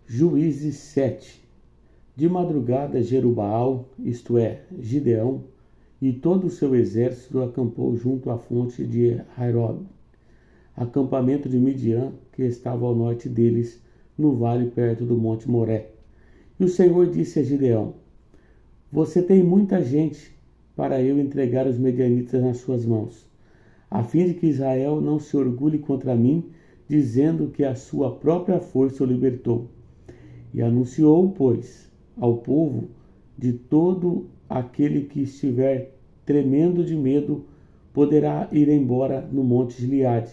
Juízes 7. De madrugada, Jerubaal, isto é, Gideão, e todo o seu exército acampou junto à fonte de Hairob, acampamento de Midian, que estava ao norte deles, no vale perto do monte Moré. E o Senhor disse a Gideão: Você tem muita gente para eu entregar os medianitas nas suas mãos, a fim de que Israel não se orgulhe contra mim, dizendo que a sua própria força o libertou. E anunciou, pois, ao povo de todo aquele que estiver tremendo de medo poderá ir embora no monte Gileade.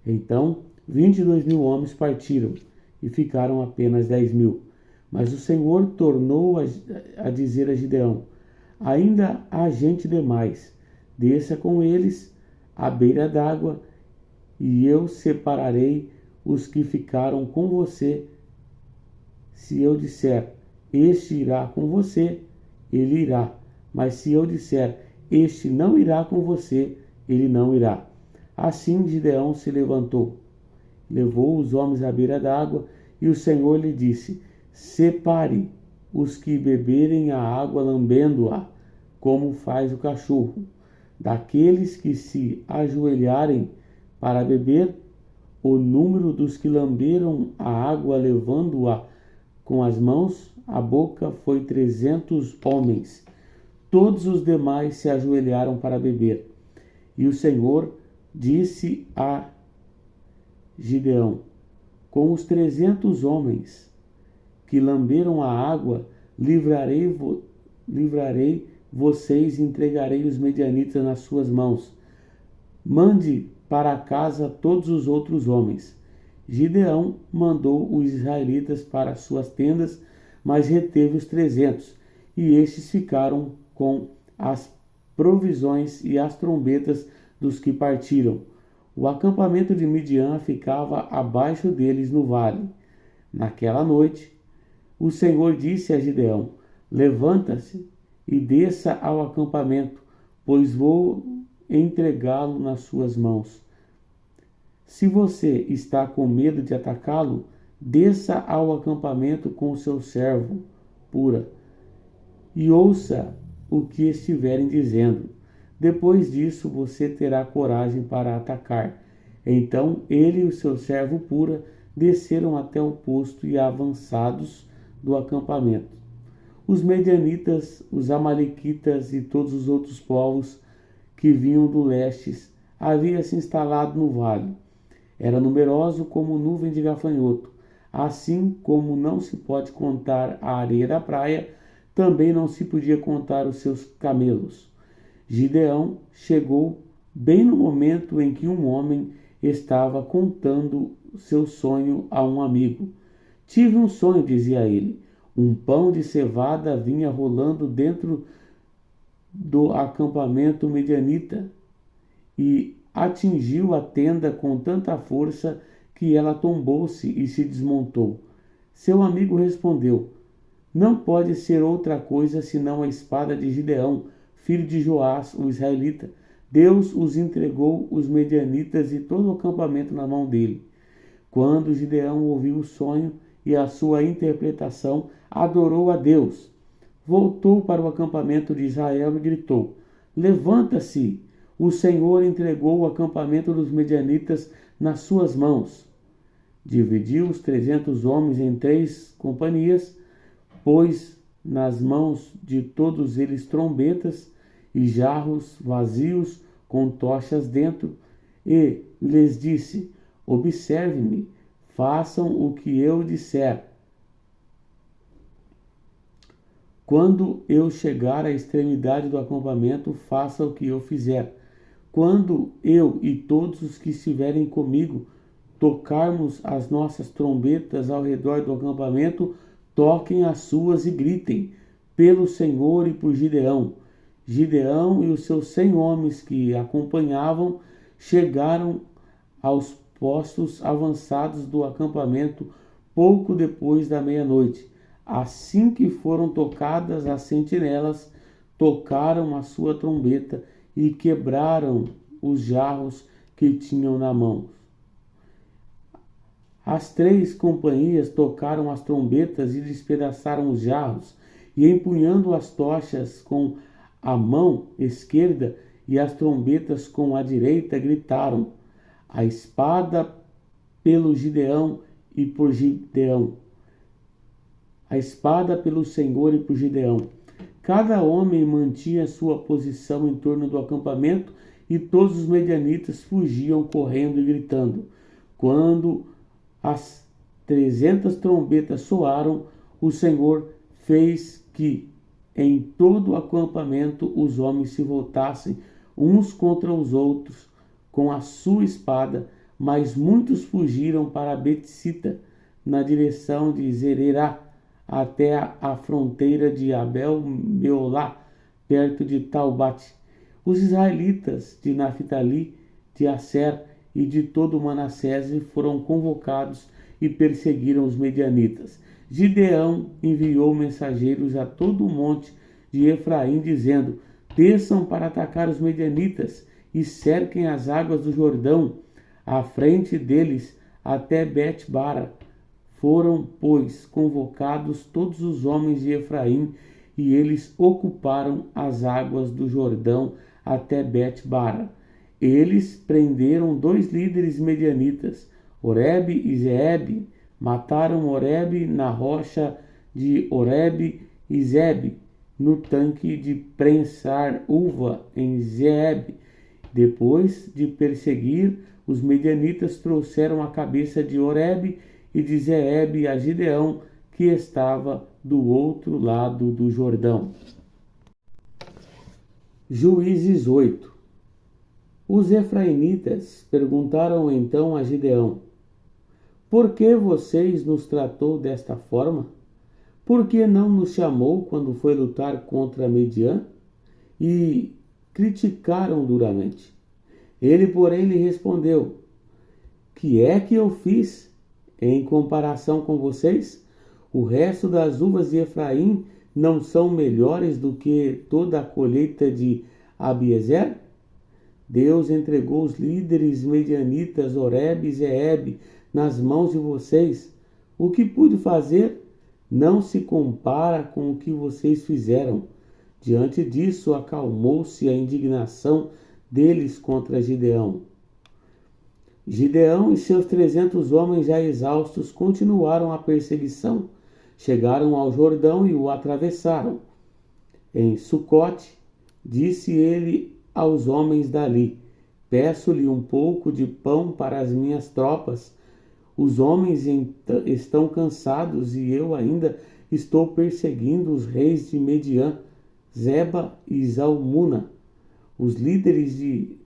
Então 22.000 homens partiram e ficaram apenas 10.000. Mas o Senhor tornou a dizer a Gideão: Ainda há gente demais, desça com eles à beira d'água, e eu separarei os que ficaram com você. Se eu disser, este irá com você, ele irá. Mas se eu disser, este não irá com você, ele não irá. Assim Gideão se levantou, levou os homens à beira d'água, e o Senhor lhe disse: Separe os que beberem a água lambendo-a, como faz o cachorro, daqueles que se ajoelharem para beber. O número dos que lamberam a água levando-a com as mãos à boca foi 300 homens. Todos os demais se ajoelharam para beber. E o Senhor disse a Gideão: Com os 300 homens que lamberam a água, livrarei vocês e entregarei os medianitas nas suas mãos. Mande para casa todos os outros homens. Gideão mandou os israelitas para suas tendas, mas reteve os 300, e estes ficaram com as provisões e as trombetas dos que partiram. O acampamento de Midian ficava abaixo deles no vale. Naquela noite, o Senhor disse a Gideão: Levanta-se e desça ao acampamento, pois vou entregá-lo nas suas mãos. Se você está com medo de atacá-lo, desça ao acampamento com o seu servo, Pura, e ouça o que estiverem dizendo. Depois disso, você terá coragem para atacar. Então ele e o seu servo Pura desceram até o posto e avançados do acampamento. Os medianitas, os amalequitas e todos os outros povos que vinham do leste haviam se instalado no vale. Era numeroso como nuvem de gafanhoto. Assim como não se pode contar a areia da praia, também não se podia contar os seus camelos. Gideão chegou bem no momento em que um homem estava contando seu sonho a um amigo. Tive um sonho, dizia ele. Um pão de cevada vinha rolando dentro do acampamento medianita e atingiu a tenda com tanta força que ela tombou-se e se desmontou. Seu amigo respondeu: Não pode ser outra coisa senão a espada de Gideão, filho de Joás, o israelita. Deus os entregou os medianitas e todo o acampamento na mão dele. Quando Gideão ouviu o sonho e a sua interpretação, adorou a Deus. Voltou para o acampamento de Israel e gritou: Levanta-se! O Senhor entregou o acampamento dos medianitas nas suas mãos. Dividiu os 300 homens em 3 companhias, pôs nas mãos de todos eles trombetas e jarros vazios com tochas dentro, e lhes disse: Observe-me, façam o que eu disser. Quando eu chegar à extremidade do acampamento, faça o que eu fizer. Quando eu e todos os que estiverem comigo tocarmos as nossas trombetas ao redor do acampamento, toquem as suas e gritem: Pelo Senhor e por Gideão. Gideão e os seus 100 homens que acompanhavam chegaram aos postos avançados do acampamento pouco depois da meia-noite. Assim que foram tocadas as sentinelas, tocaram a sua trombeta e quebraram os jarros que tinham na mão. As 3 companhias tocaram as trombetas e despedaçaram os jarros, e empunhando as tochas com a mão esquerda e as trombetas com a direita, gritaram: a espada pelo Gideão e por Gideão. A espada pelo Senhor e por Gideão. Cada homem mantinha sua posição em torno do acampamento, e todos os medianitas fugiam correndo e gritando. Quando as 300 trombetas soaram, o Senhor fez que em todo o acampamento os homens se voltassem uns contra os outros com a sua espada, mas muitos fugiram para Betsita, na direção de Zererá, até a fronteira de Abel-Meolá, perto de Taubate. Os israelitas de Naphtali, de Asser e de todo Manassés foram convocados e perseguiram os medianitas. Gideão enviou mensageiros a todo o monte de Efraim, dizendo: desçam para atacar os medianitas e cerquem as águas do Jordão, à frente deles até Bet-bara. Foram, pois, convocados todos os homens de Efraim, e eles ocuparam as águas do Jordão até Bet-bara. Eles prenderam 2 líderes medianitas, Oreb e Zeeb. Mataram Oreb na rocha de Oreb e Zeeb, no tanque de prensar uva em Zeeb. Depois de perseguir, os medianitas trouxeram a cabeça de Oreb e de Zeeb a Gideão, que estava do outro lado do Jordão. Juízes 8. Os efraimitas perguntaram então a Gideão: por que vocês nos tratou desta forma? Por que não nos chamou quando foi lutar contra Midian? E criticaram duramente. Ele, porém, lhe respondeu: que é que eu fiz em comparação com vocês? O resto das uvas de Efraim não são melhores do que toda a colheita de Abiezer? Deus entregou os líderes medianitas Oreb e Zeeb nas mãos de vocês. O que pude fazer não se compara com o que vocês fizeram. Diante disso, acalmou-se a indignação deles contra Gideão. Gideão e seus 300 homens já exaustos continuaram a perseguição. Chegaram ao Jordão e o atravessaram. Em Sucote, disse ele aos homens dali: peço-lhe um pouco de pão para as minhas tropas. Os homens estão cansados e eu ainda estou perseguindo os reis de Median, Zeba e Zalmuna. Os líderes de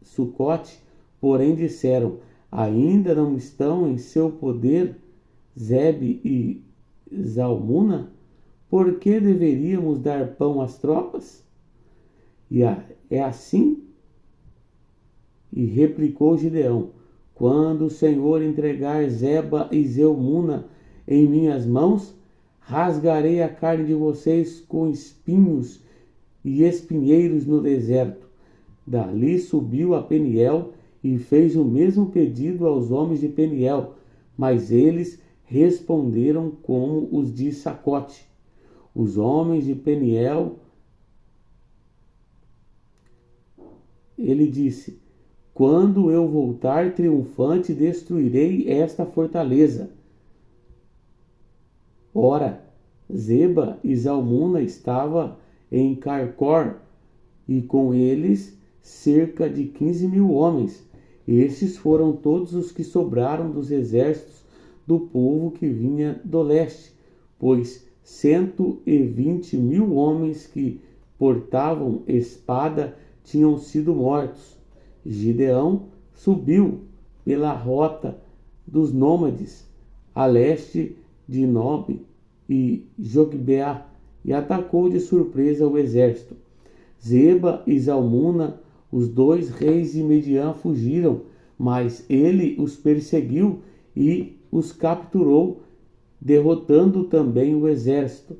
Sucote, porém, disseram: ainda não estão em seu poder Zebe e Zalmuna? Por que deveríamos dar pão às tropas? É assim? E replicou Gideão: quando o Senhor entregar Zeba e Zalmuna em minhas mãos, rasgarei a carne de vocês com espinhos e espinheiros no deserto. Dali subiu a Peniel e fez o mesmo pedido aos homens de Peniel, mas eles responderam como os de Sacote. Os homens de Peniel, ele disse: quando eu voltar triunfante, destruirei esta fortaleza. Ora, Zeba e Zalmuna estava em Carcor, e com eles cerca de 15.000 homens. Estes foram todos os que sobraram dos exércitos do povo que vinha do leste, pois 120.000 homens que portavam espada tinham sido mortos. Gideão subiu pela rota dos nômades a leste de Nob e Jogbeá e atacou de surpresa o exército. Zeba e Zalmuna, os 2 reis de Midian, fugiram, mas ele os perseguiu e os capturou, derrotando também o exército.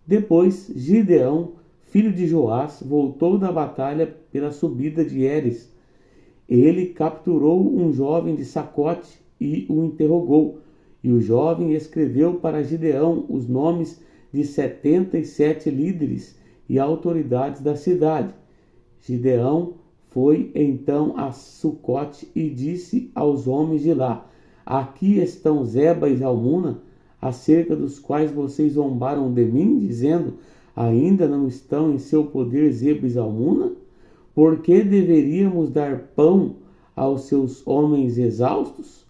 Depois, Gideão, filho de Joás, voltou da batalha pela subida de Heres. Ele capturou um jovem de Sacote e o interrogou. E o jovem escreveu para Gideão os nomes de 77 líderes e autoridades da cidade. Gideão foi então a Sucote e disse aos homens de lá: aqui estão Zeba e Zalmuna, acerca dos quais vocês zombaram de mim, dizendo: ainda não estão em seu poder Zeba e Zalmuna? Por que deveríamos dar pão aos seus homens exaustos?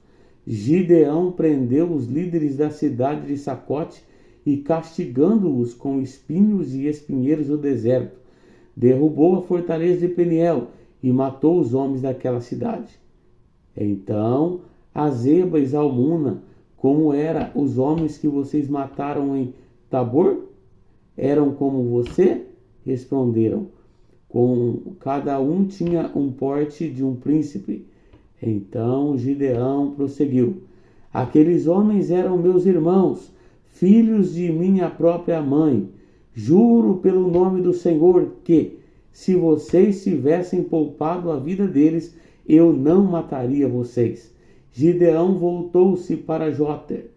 Gideão prendeu os líderes da cidade de Sacote e, castigando-os com espinhos e espinheiros no deserto, derrubou a fortaleza de Peniel e matou os homens daquela cidade. Então a Zeba e Zalmuna, como eram os homens que vocês mataram em Tabor? Eram como você? Responderam. Cada um tinha um porte de um príncipe. Então Gideão prosseguiu: aqueles homens eram meus irmãos, filhos de minha própria mãe. Juro pelo nome do Senhor que, se vocês tivessem poupado a vida deles, eu não mataria vocês. Gideão voltou-se para Joter,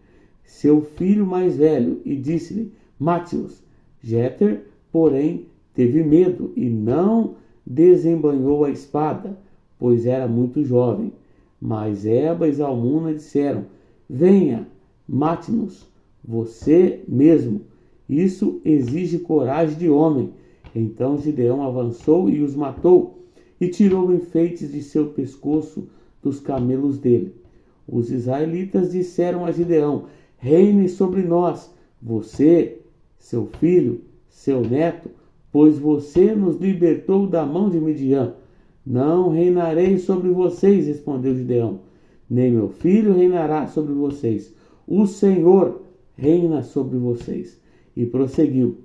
seu filho mais velho, e disse-lhe: mate-os. Jeter, porém, teve medo e não desembainhou a espada, pois era muito jovem. Mas Zeba e Zalmuna disseram: venha, mate-nos, você mesmo. Isso exige coragem de homem. Então Gideão avançou e os matou, e tirou enfeites de seu pescoço dos camelos dele. Os israelitas disseram a Gideão: reine sobre nós, você, seu filho, seu neto, pois você nos libertou da mão de Midian. Não reinarei sobre vocês, respondeu Gideão, nem meu filho reinará sobre vocês. O Senhor reina sobre vocês. E prosseguiu: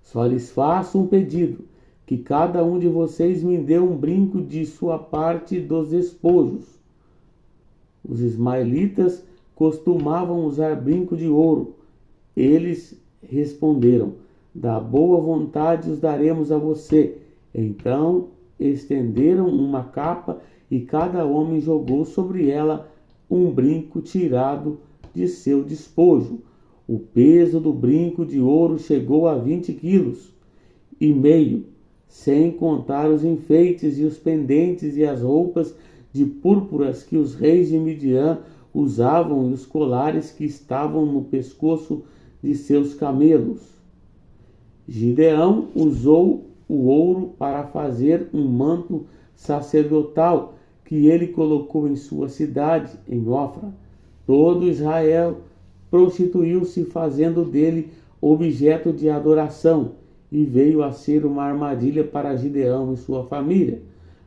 só lhes faço um pedido, que cada um de vocês me dê um brinco de sua parte dos despojos. Os ismaelitas costumavam usar brinco de ouro. Eles responderam: da boa vontade os daremos a você. Então estenderam uma capa e cada homem jogou sobre ela um brinco tirado de seu despojo. O peso do brinco de ouro chegou a 20 quilos e meio, sem contar os enfeites e os pendentes e as roupas de púrpuras que os reis de Midian usavam e os colares que estavam no pescoço de seus camelos. Gideão usou o ouro para fazer um manto sacerdotal que ele colocou em sua cidade, em Ofra. Todo Israel prostituiu-se fazendo dele objeto de adoração e veio a ser uma armadilha para Gideão e sua família.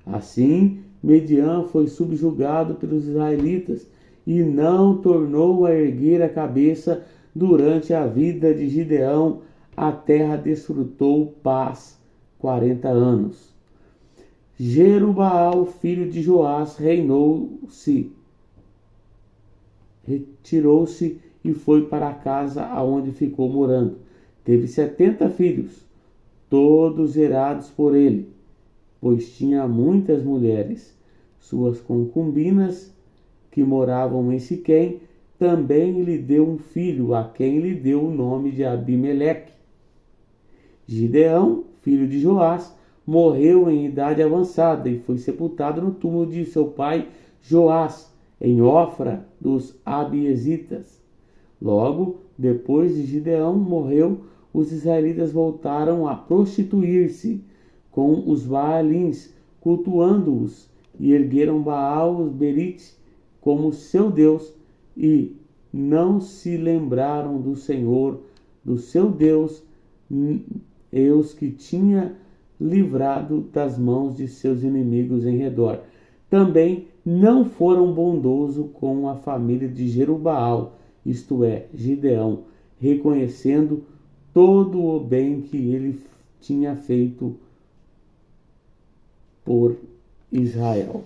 Assim, Midian foi subjugado pelos israelitas e não tornou a erguer a cabeça durante a vida de Gideão. A terra desfrutou paz 40 anos. Jerubaal, filho de Joás, retirou-se e foi para a casa aonde ficou morando. Teve 70 filhos, todos gerados por ele, pois tinha muitas mulheres. Suas concubinas, que moravam em Siquém, também lhe deu um filho, a quem lhe deu o nome de Abimeleque. Gideão, filho de Joás, morreu em idade avançada e foi sepultado no túmulo de seu pai Joás, em Ofra dos Abiesitas. Logo depois de Gideão morreu, os israelitas voltaram a prostituir-se com os Baalins, cultuando-os, e ergueram Baal-Berite como seu Deus, e não se lembraram do Senhor, do seu Deus, os que tinha livrado das mãos de seus inimigos em redor. Também não foram bondosos com a família de Jerubaal, isto é, Gideão, reconhecendo todo o bem que ele tinha feito por Israel.